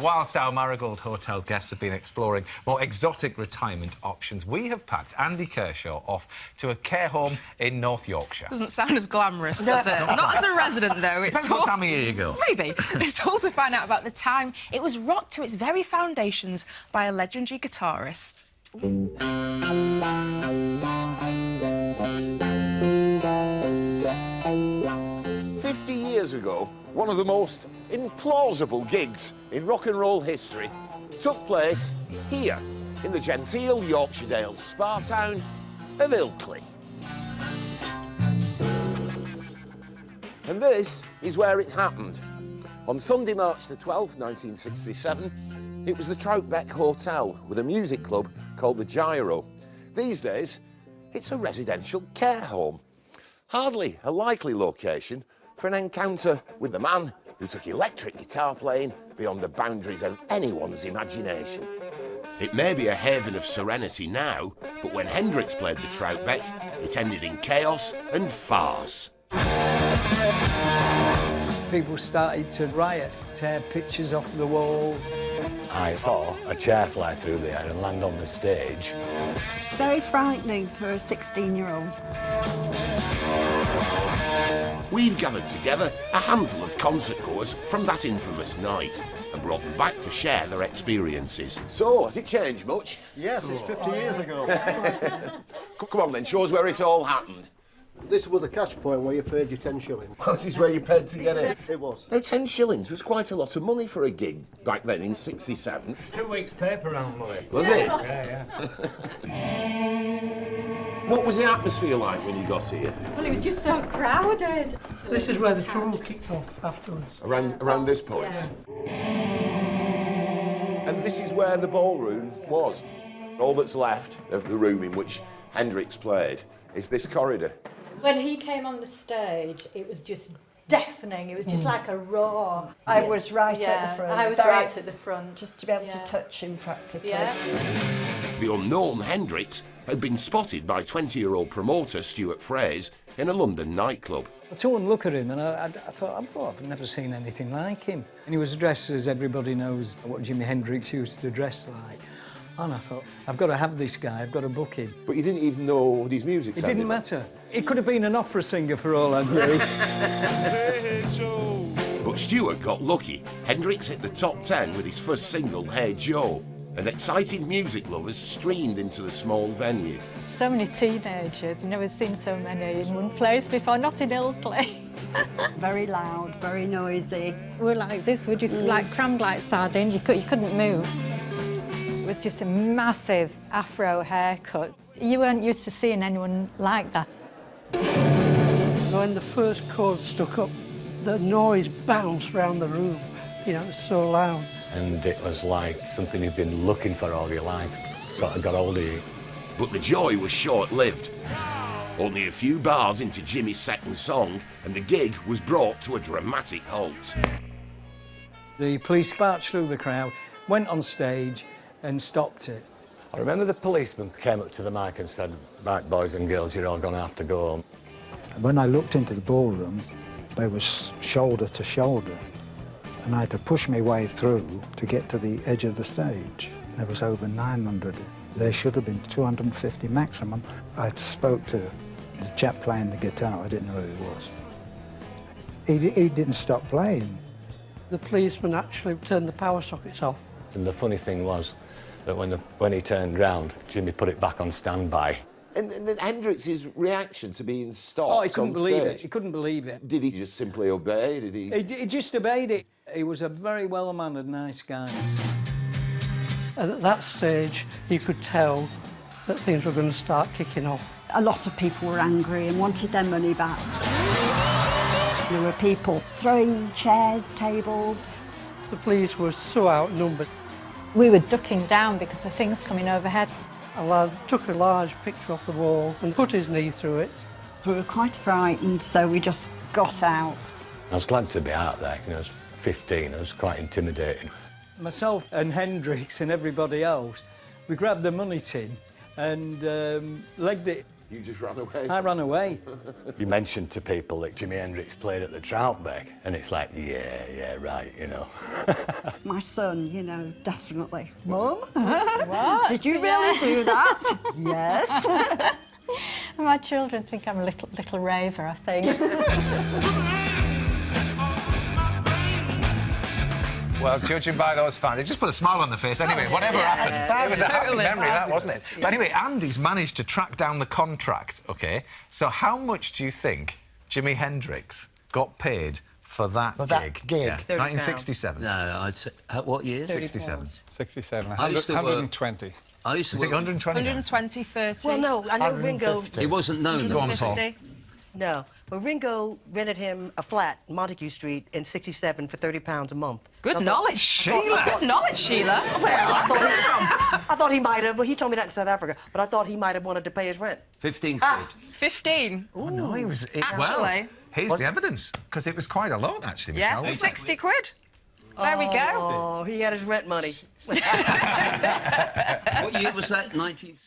whilst our Marigold Hotel guests have been exploring more exotic retirement options, we have packed Andy Kershaw off to a care home in North Yorkshire. Doesn't sound as glamorous, does it? Not as a resident, though. Depends what time of year you go. Maybe. It's all to find out about the time it was rocked to its very foundations by a legendary guitarist. 50 years ago, one of the most implausible gigs in rock and roll history took place here in the genteel Yorkshire Dales spa town of Ilkley. And this is where it happened. On Sunday, March the 12th, 1967, it was the Troutbeck Hotel with a music club called the Gyro. These days, it's a residential care home. Hardly a likely location for an encounter with the man who took electric guitar playing beyond the boundaries of anyone's imagination. It may be a haven of serenity now, but when Hendrix played the Troutbeck, it ended in chaos and farce. People started to riot, tear pictures off the wall. I saw a chair fly through the air and land on the stage. Very frightening for a 16-year-old. We've gathered together a handful of concert-goers from that infamous night and brought them back to share their experiences. So, has it changed much? Yes, it's 50 years ago. Come on then, show us where it all happened. This was the cash point where you paid your 10 shillings. This is where you paid to get it? It was. Now, 10 shillings was quite a lot of money for a gig back then in '67. 2 weeks' paper round money. Was it? Yeah. What was the atmosphere like when you got here? Well, it was just so crowded. This is where the trouble kicked off afterwards. Around this point? Yeah. And this is where the ballroom was. All that's left of the room in which Hendrix played is this corridor. When he came on the stage, it was just deafening. It was just like a roar. I was right at the front. I was right at the front. Just to be able to touch him practically. Yeah. The unknown Hendrix had been spotted by 20-year-old promoter Stuart Fraser in a London nightclub. I took one look at him and I thought, oh, I've never seen anything like him. And he was dressed as everybody knows what Jimi Hendrix used to dress like. And I thought, I've got to have this guy, I've got to book him. But you didn't even know what his music sounded It didn't like. matter. It could have been an opera singer for all I knew. But Stuart got lucky. Hendrix hit the top 10 with his first single, Hey Joe, and excited music lovers streamed into the small venue. So many teenagers. I've never seen so many in one place before, not in Ilkley. Very loud, very noisy. We're like this, we're just like crammed like sardines. You couldn't move. It was just a massive afro haircut. You weren't used to seeing anyone like that. When the first chord stuck up, the noise bounced round the room. You know, it was so loud. And it was like something you've been looking for all your life. Sort of got hold of you. But the joy was short-lived. Only a few bars into Jimmy's second song, and the gig was brought to a dramatic halt. The police marched through the crowd, went on stage and stopped it. I remember the policeman came up to the mic and said, right, boys and girls, you're all going to have to go home. When I looked into the ballroom, they were shoulder to shoulder, and I had to push my way through to get to the edge of the stage. There was over 900. There should have been 250 maximum. I spoke to the chap playing the guitar. I didn't know who he was. He didn't stop playing. The policeman actually turned the power sockets off. And the funny thing was that when he turned round, Jimmy put it back on standby. And then Hendrix's reaction to being stopped. Oh, he couldn't on believe stage. it. He couldn't believe it. Did he just simply obey? Did he? He just obeyed it. He was a very well-mannered, nice guy. And at that stage, you could tell that things were going to start kicking off. A lot of people were angry and wanted their money back. There were people throwing chairs, tables. The police were so outnumbered. We were ducking down because the thing's coming overhead. A lad took a large picture off the wall and put his knee through it. We were quite frightened, so we just got out. I was glad to be out there. You know, I was 15, I was quite intimidating. Myself and Hendrix and everybody else, we grabbed the money tin and legged it You just ran away? I ran away. You mentioned to people that Jimi Hendrix played at the Troutbeck, and it's like, yeah, right, you know. My son, you know, definitely. Mum? What? Did you really do that? Yes. My children think I'm a little raver, I think. Well, judging by those fans, it just put a smile on the face. Anyway, whatever happened, it was a happy memory, that, wasn't it? Yeah. But anyway, Andy's managed to track down the contract, OK? So how much do you think Jimi Hendrix got paid for that gig? Yeah. 1967. No, I'd say... what year? 67. 67. 120. I used to think 120. 120, 30. Well, no, I know Ringo... It wasn't known. Go on, Paul. No. Well, Ringo rented him a flat, Montague Street, in 67 for £30 a month. Good knowledge, Sheila. Good knowledge, Sheila. Well, I thought he might have... Well, he told me that in South Africa, but I thought he might have wanted to pay his rent. 15 quid. 15. Oh, no, he was... Actually... Well, here's the evidence, because it was quite a lot, actually, Michelle. Yeah, 60 quid. There we go. Oh, he had his rent money. What year was that? 19...